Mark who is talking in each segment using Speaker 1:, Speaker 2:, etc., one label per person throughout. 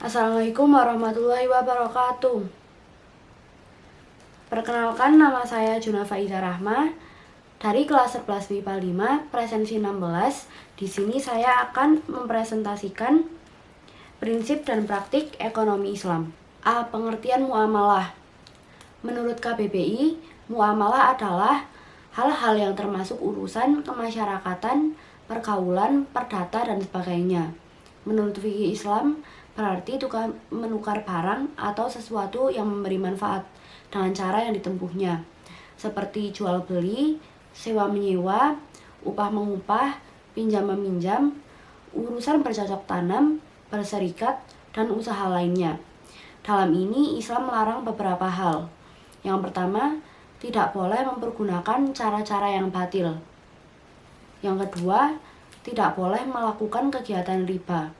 Speaker 1: Assalamualaikum warahmatullahi wabarakatuh. Perkenalkan, nama saya Junafa Ida Rahma dari kelas 11 MIPA 5 presensi 16. Di sini saya akan mempresentasikan prinsip dan praktik ekonomi Islam. A. Pengertian muamalah. Menurut KBBI, muamalah adalah hal-hal yang termasuk urusan kemasyarakatan, pergaulan, perdata, dan sebagainya. Menurut fikih Islam, berarti tukar menukar barang atau sesuatu yang memberi manfaat dengan cara yang ditempuhnya, seperti jual beli, sewa menyewa, upah mengupah, pinjam meminjam, urusan bercocok tanam, berserikat, dan usaha lainnya. Dalam ini Islam melarang beberapa hal. Yang pertama, tidak boleh mempergunakan cara-cara yang batil. Yang kedua, tidak boleh melakukan kegiatan riba.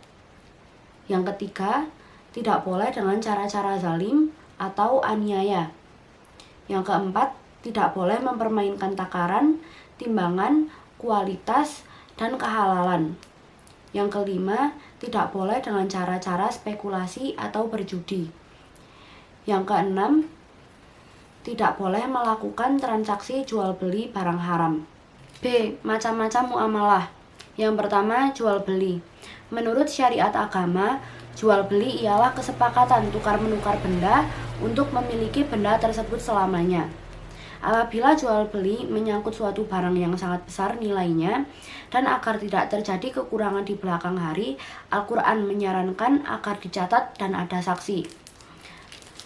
Speaker 1: Yang ketiga, tidak boleh dengan cara-cara zalim atau aniaya. Yang keempat, tidak boleh mempermainkan takaran, timbangan, kualitas, dan kehalalan. Yang kelima, tidak boleh dengan cara-cara spekulasi atau berjudi. Yang keenam, tidak boleh melakukan transaksi jual beli barang haram. B. Macam-macam muamalah. Yang pertama, jual beli. Menurut syariat agama, jual beli ialah kesepakatan tukar-menukar benda untuk memiliki benda tersebut selamanya. Apabila jual beli menyangkut suatu barang yang sangat besar nilainya dan agar tidak terjadi kekurangan di belakang hari, Al-Quran menyarankan agar dicatat dan ada saksi.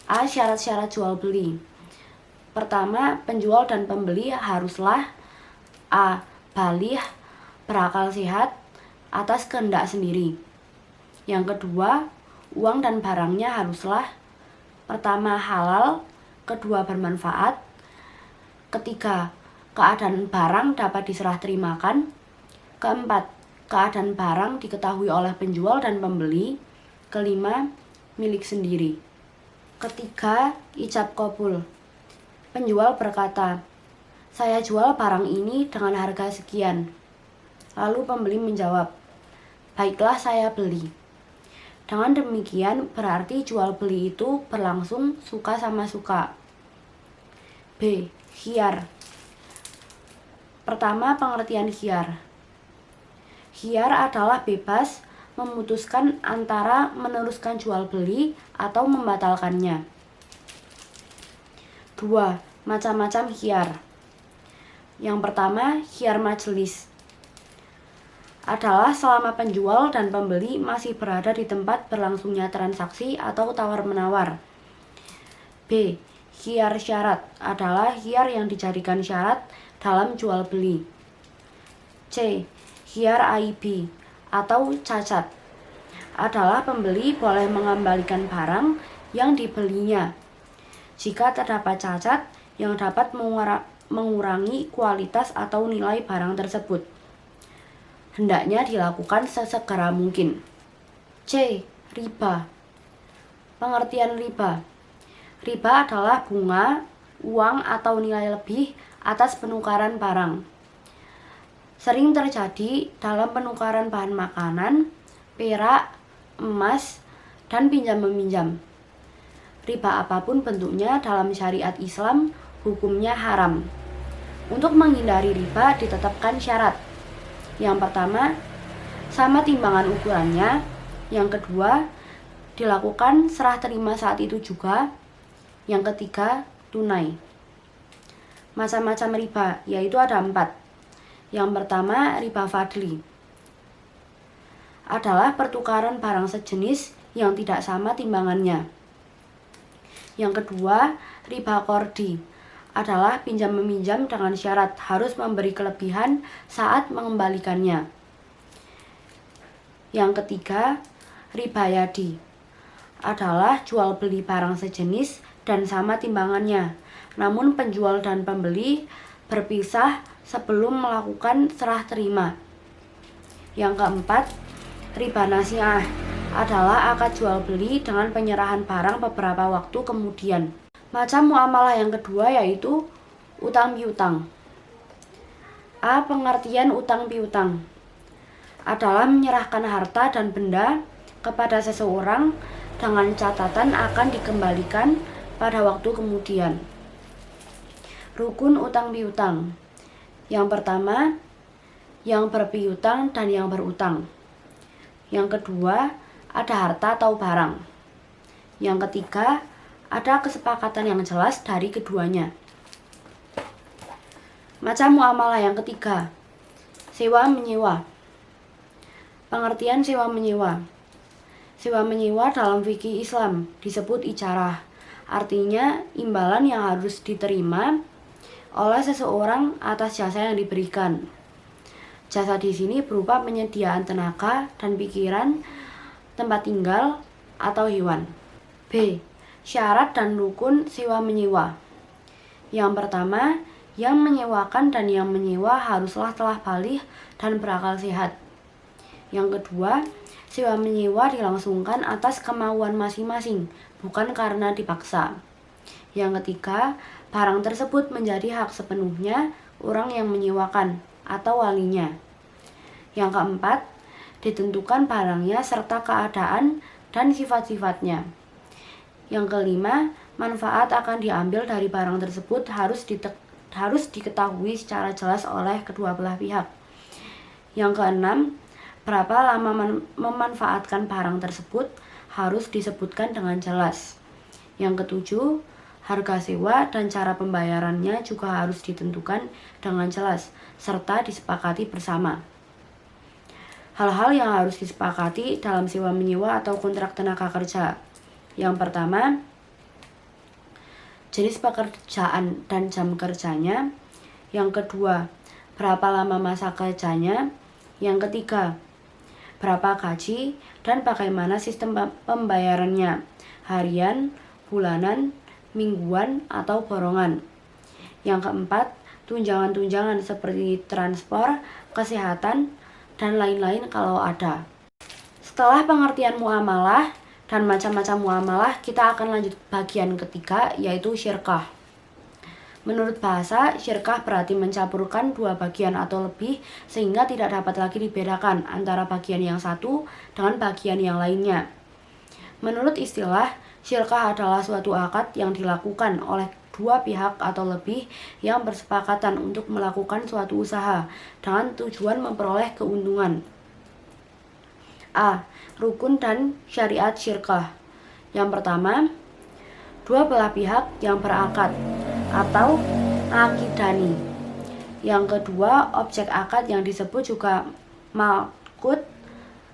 Speaker 1: A. Syarat-syarat jual beli. Pertama, penjual dan pembeli haruslah A. Baligh, berakal sehat, atas kehendak sendiri. Yang kedua, uang dan barangnya haruslah pertama halal, kedua bermanfaat, ketiga keadaan barang dapat diserah terimakan, keempat keadaan barang diketahui oleh penjual dan pembeli, kelima milik sendiri. Ketiga, ijab qabul. Penjual berkata, "Saya jual barang ini dengan harga sekian." Lalu pembeli menjawab, "Baiklah, saya beli." Dengan demikian berarti jual beli itu berlangsung suka sama suka. B. Khiyar. Pertama, pengertian khiyar. Khiyar adalah bebas memutuskan antara meneruskan jual beli atau membatalkannya. 2. Macam-macam khiyar. Yang pertama, khiyar majelis adalah selama penjual dan pembeli masih berada di tempat berlangsungnya transaksi atau tawar-menawar. B. Khiyar syarat adalah khiyar yang dijadikan syarat dalam jual beli. C. Khiyar AIB atau cacat adalah pembeli boleh mengembalikan barang yang dibelinya jika terdapat cacat yang dapat mengurangi kualitas atau nilai barang tersebut. Hendaknya dilakukan sesegera mungkin. C. Riba. Pengertian riba. Riba adalah bunga, uang atau nilai lebih atas penukaran barang. Sering terjadi dalam penukaran bahan makanan, perak, emas, dan pinjam-meminjam. Riba apapun bentuknya dalam syariat Islam, hukumnya haram. Untuk menghindari riba ditetapkan syarat. Yang pertama, sama timbangan ukurannya. Yang kedua, dilakukan serah terima saat itu juga. Yang ketiga, tunai. Macam-macam riba, yaitu ada 4. Yang pertama, riba fadli. Adalah pertukaran barang sejenis yang tidak sama timbangannya. Yang kedua, riba kordi. Adalah pinjam meminjam dengan syarat harus memberi kelebihan saat mengembalikannya. Yang ketiga, riba yadi. Adalah jual beli barang sejenis dan sama timbangannya, namun penjual dan pembeli berpisah sebelum melakukan serah terima. Yang keempat, riba nasiah. Adalah akad jual beli dengan penyerahan barang beberapa waktu kemudian. Macam muamalah yang kedua yaitu utang piutang. A. Pengertian utang piutang adalah menyerahkan harta dan benda kepada seseorang dengan catatan akan dikembalikan pada waktu kemudian. Rukun utang piutang. Yang pertama, yang berpiutang dan yang berutang. Yang kedua, ada harta atau barang. Yang ketiga, ada kesepakatan yang jelas dari keduanya. Macam muamalah yang ketiga, sewa menyewa. Pengertian sewa menyewa. Sewa menyewa dalam fikih Islam disebut ijarah. Artinya imbalan yang harus diterima oleh seseorang atas jasa yang diberikan. Jasa di sini berupa penyediaan tenaga dan pikiran, tempat tinggal, atau hewan. B. Syarat dan rukun sewa menyewa. Yang pertama, yang menyewakan dan yang menyewa haruslah telah balik dan berakal sehat. Yang kedua, sewa menyewa dilangsungkan atas kemauan masing-masing, bukan karena dipaksa. Yang ketiga, barang tersebut menjadi hak sepenuhnya orang yang menyewakan atau walinya. Yang keempat, ditentukan barangnya serta keadaan dan sifat-sifatnya. Yang kelima, manfaat akan diambil dari barang tersebut harus diketahui secara jelas oleh kedua belah pihak. Yang keenam, berapa lama memanfaatkan barang tersebut harus disebutkan dengan jelas. Yang ketujuh, harga sewa dan cara pembayarannya juga harus ditentukan dengan jelas serta disepakati bersama. Hal-hal yang harus disepakati dalam sewa menyewa atau kontrak tenaga kerja. Yang pertama, jenis pekerjaan dan jam kerjanya. Yang kedua, berapa lama masa kerjanya. Yang ketiga, berapa gaji dan bagaimana sistem pembayarannya, harian, bulanan, mingguan, atau borongan. Yang keempat, tunjangan-tunjangan seperti transport, kesehatan, dan lain-lain kalau ada. Setelah pengertian muamalah dan macam-macam muamalah, kita akan lanjut bagian ketiga, yaitu syirkah. Menurut bahasa, syirkah berarti mencampurkan dua bagian atau lebih sehingga tidak dapat lagi dibedakan antara bagian yang satu dengan bagian yang lainnya. Menurut istilah, syirkah adalah suatu akad yang dilakukan oleh dua pihak atau lebih yang bersepakatan untuk melakukan suatu usaha dengan tujuan memperoleh keuntungan. A. Rukun dan syariat syirkah. Yang pertama, dua belah pihak yang berakad atau akidani. Yang kedua, objek akad yang disebut juga maqud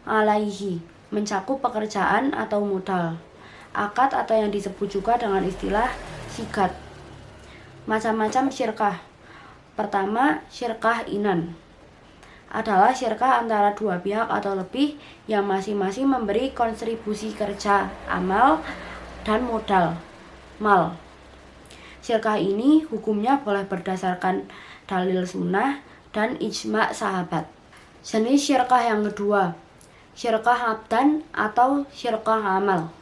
Speaker 1: alaihi, mencakup pekerjaan atau modal. Akad atau yang disebut juga dengan istilah sigat. Macam-macam syirkah. Pertama, syirkah inan adalah syirkah antara dua pihak atau lebih yang masing-masing memberi kontribusi kerja, amal, dan modal, mal. Syirkah ini hukumnya boleh berdasarkan dalil sunnah dan ijma' sahabat. Jenis syirkah yang kedua, syirkah abdan atau syirkah amal,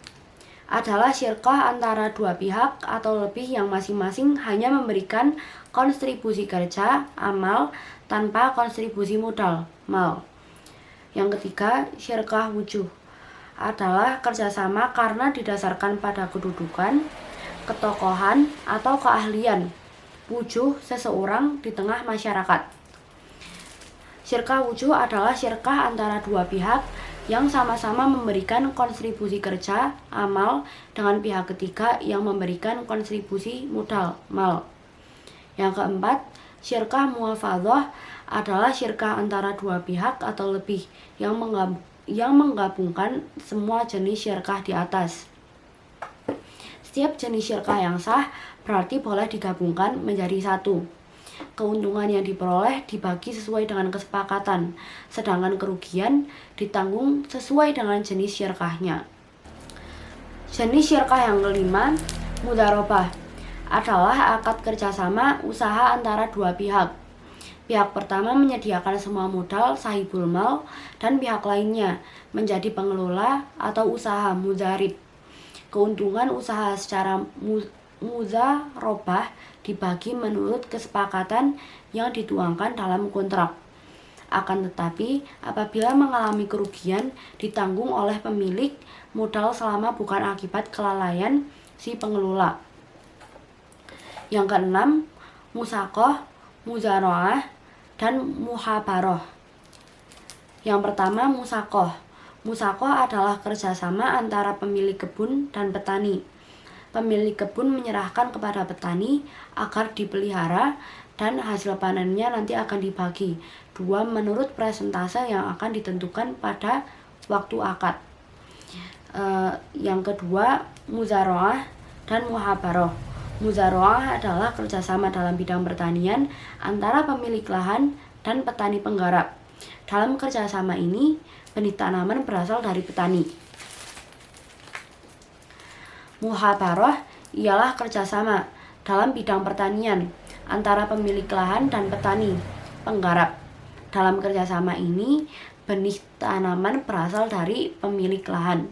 Speaker 1: adalah syirkah antara dua pihak atau lebih yang masing-masing hanya memberikan kontribusi kerja, amal, tanpa kontribusi modal, mal. Yang ketiga, syirkah wujuh, adalah kerjasama karena didasarkan pada kedudukan, ketokohan, atau keahlian wujuh seseorang di tengah masyarakat. Syirkah wujuh adalah syirkah antara dua pihak yang sama-sama memberikan kontribusi kerja, amal, dengan pihak ketiga yang memberikan kontribusi modal, mal. Yang keempat, syirkah muwafadhah adalah syirkah antara dua pihak atau lebih yang menggabungkan semua jenis syirkah di atas. Setiap jenis syirkah yang sah berarti boleh digabungkan menjadi satu. Keuntungan yang diperoleh dibagi sesuai dengan kesepakatan, sedangkan kerugian ditanggung sesuai dengan jenis syirkahnya. Jenis syirkah yang kelima, mudharabah, adalah akad kerjasama usaha antara dua pihak. Pihak pertama menyediakan semua modal sahibul mal dan pihak lainnya menjadi pengelola atau usaha mudharib. Keuntungan usaha secara mudharabah dibagi menurut kesepakatan yang dituangkan dalam kontrak. Akan tetapi, apabila mengalami kerugian, ditanggung oleh pemilik modal selama bukan akibat kelalaian si pengelola. Yang keenam, musaqah, muzaraah, dan muhabaroh. Yang pertama, musaqah. Musaqah adalah kerjasama antara pemilik kebun dan petani. Pemilik kebun menyerahkan kepada petani agar dipelihara dan hasil panennya nanti akan dibagi dua menurut persentase yang akan ditentukan pada waktu akad. Yang kedua, muzaraah dan muhabaroh. Muzaraah adalah kerjasama dalam bidang pertanian antara pemilik lahan dan petani penggarap. Dalam kerjasama ini, benih tanaman berasal dari petani. Muhabaroh ialah kerjasama dalam bidang pertanian antara pemilik lahan dan petani penggarap. Dalam kerjasama ini, benih tanaman berasal dari pemilik lahan.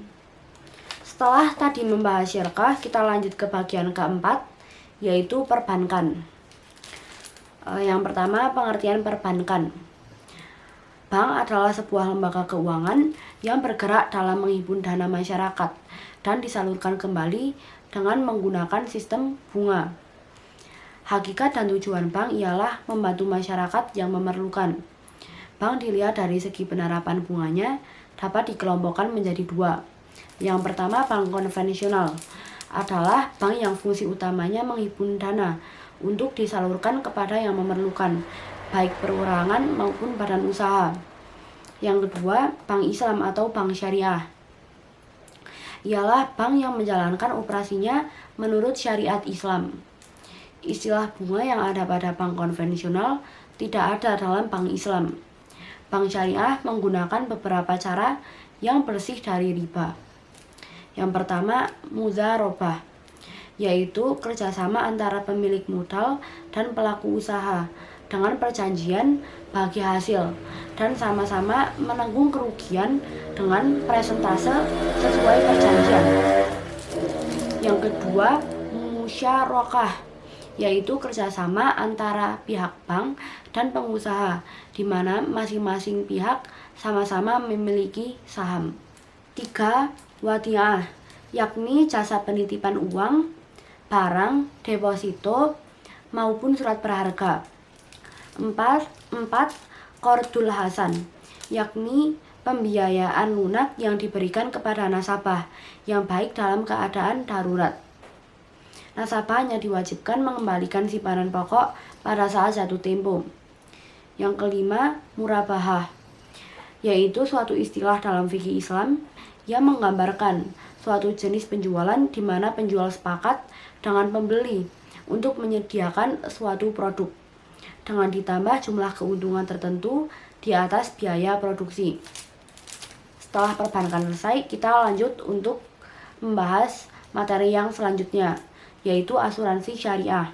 Speaker 1: Setelah tadi membahas syirkah, kita lanjut ke bagian keempat, yaitu perbankan. Yang pertama, pengertian perbankan. Bank adalah sebuah lembaga keuangan yang bergerak dalam menghimpun dana masyarakat dan disalurkan kembali dengan menggunakan sistem bunga. Hakikat dan tujuan bank ialah membantu masyarakat yang memerlukan. Bank dilihat dari segi penerapan bunganya dapat dikelompokkan menjadi dua. Yang pertama, bank konvensional adalah bank yang fungsi utamanya menghimpun dana untuk disalurkan kepada yang memerlukan, baik perorangan maupun badan usaha. Yang kedua, bank Islam atau bank syariah ialah bank yang menjalankan operasinya menurut syariat Islam. Istilah bunga yang ada pada bank konvensional tidak ada dalam bank Islam. Bank syariah menggunakan beberapa cara yang bersih dari riba. Yang pertama, muzarobah, yaitu kerjasama antara pemilik modal dan pelaku usaha dengan perjanjian bagi hasil dan sama-sama menanggung kerugian dengan persentase sesuai perjanjian. Yang kedua, musyarakah, yaitu kerjasama antara pihak bank dan pengusaha, di mana masing-masing pihak sama-sama memiliki saham. 3. Wadiah, yakni jasa penitipan uang, barang, deposito, maupun surat berharga. 4. Qardul hasan, yakni pembiayaan lunak yang diberikan kepada nasabah yang baik dalam keadaan darurat. Nasabah hanya diwajibkan mengembalikan simpanan pokok pada saat jatuh tempo. Yang kelima, murabahah, yaitu suatu istilah dalam fikih Islam yang menggambarkan suatu jenis penjualan di mana penjual sepakat dengan pembeli untuk menyediakan suatu produk dengan ditambah jumlah keuntungan tertentu di atas biaya produksi. Setelah perbankan selesai, kita lanjut untuk membahas materi yang selanjutnya, yaitu asuransi syariah.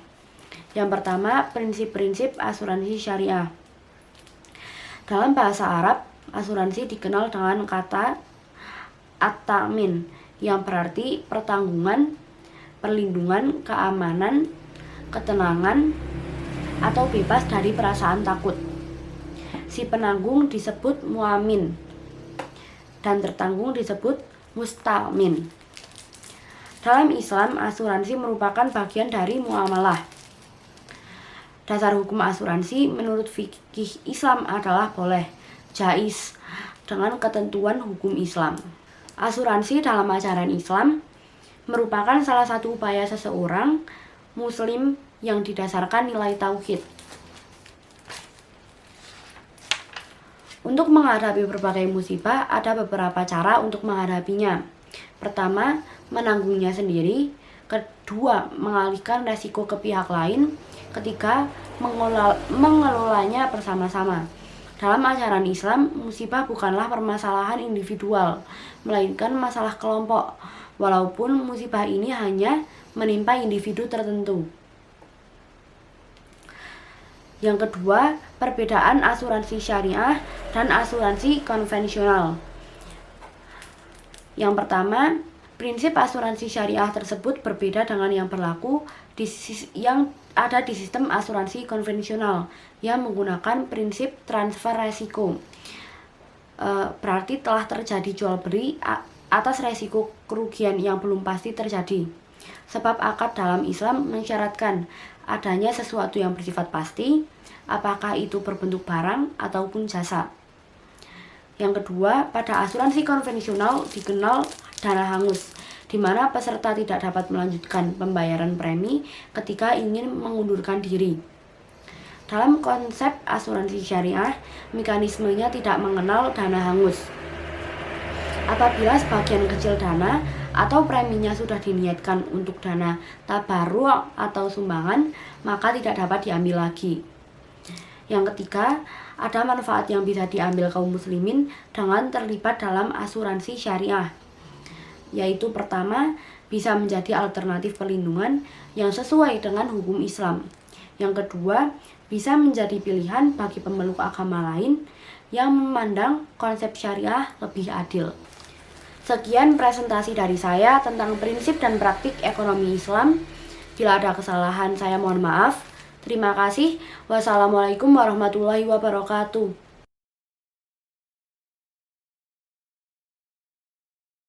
Speaker 1: Yang pertama, prinsip-prinsip asuransi syariah. Dalam bahasa Arab, asuransi dikenal dengan kata at-ta'min, yang berarti pertanggungan, perlindungan, keamanan, ketenangan, atau bebas dari perasaan takut. Si penanggung disebut muamin dan tertanggung disebut mustamin. Dalam Islam, asuransi merupakan bagian dari muamalah. Dasar hukum asuransi menurut fikih Islam adalah boleh, jaiz, dengan ketentuan hukum Islam. Asuransi dalam ajaran Islam merupakan salah satu upaya seseorang muslim yang didasarkan nilai tauhid untuk menghadapi berbagai musibah. Ada beberapa cara untuk menghadapinya. Pertama, menanggungnya sendiri. Kedua, mengalihkan resiko ke pihak lain. Ketiga, mengelolanya bersama-sama. Dalam ajaran Islam, musibah bukanlah permasalahan individual, melainkan masalah kelompok, walaupun musibah ini hanya menimpa individu tertentu. Yang kedua, perbedaan asuransi syariah dan asuransi konvensional. Yang pertama, Prinsip asuransi syariah tersebut berbeda dengan yang berlaku yang ada di sistem asuransi konvensional yang menggunakan prinsip transfer resiko. Berarti telah terjadi jual beli atas resiko kerugian yang belum pasti terjadi. Sebab akad dalam Islam mensyaratkan adanya sesuatu yang bersifat pasti, apakah itu berbentuk barang ataupun jasa. Yang kedua, pada asuransi konvensional dikenal dana hangus, di mana peserta tidak dapat melanjutkan pembayaran premi ketika ingin mengundurkan diri. Dalam konsep asuransi syariah, mekanismenya tidak mengenal dana hangus. Apabila sebagian kecil dana atau preminya sudah diniatkan untuk dana tabarruk atau sumbangan, maka tidak dapat diambil lagi. Yang ketiga, ada manfaat yang bisa diambil kaum muslimin dengan terlibat dalam asuransi syariah, yaitu pertama, bisa menjadi alternatif perlindungan yang sesuai dengan hukum Islam. Yang kedua, bisa menjadi pilihan bagi pemeluk agama lain yang memandang konsep syariah lebih adil. Sekian presentasi dari saya tentang prinsip dan praktik ekonomi Islam. Bila ada kesalahan, saya mohon maaf. Terima kasih. Wassalamualaikum warahmatullahi wabarakatuh.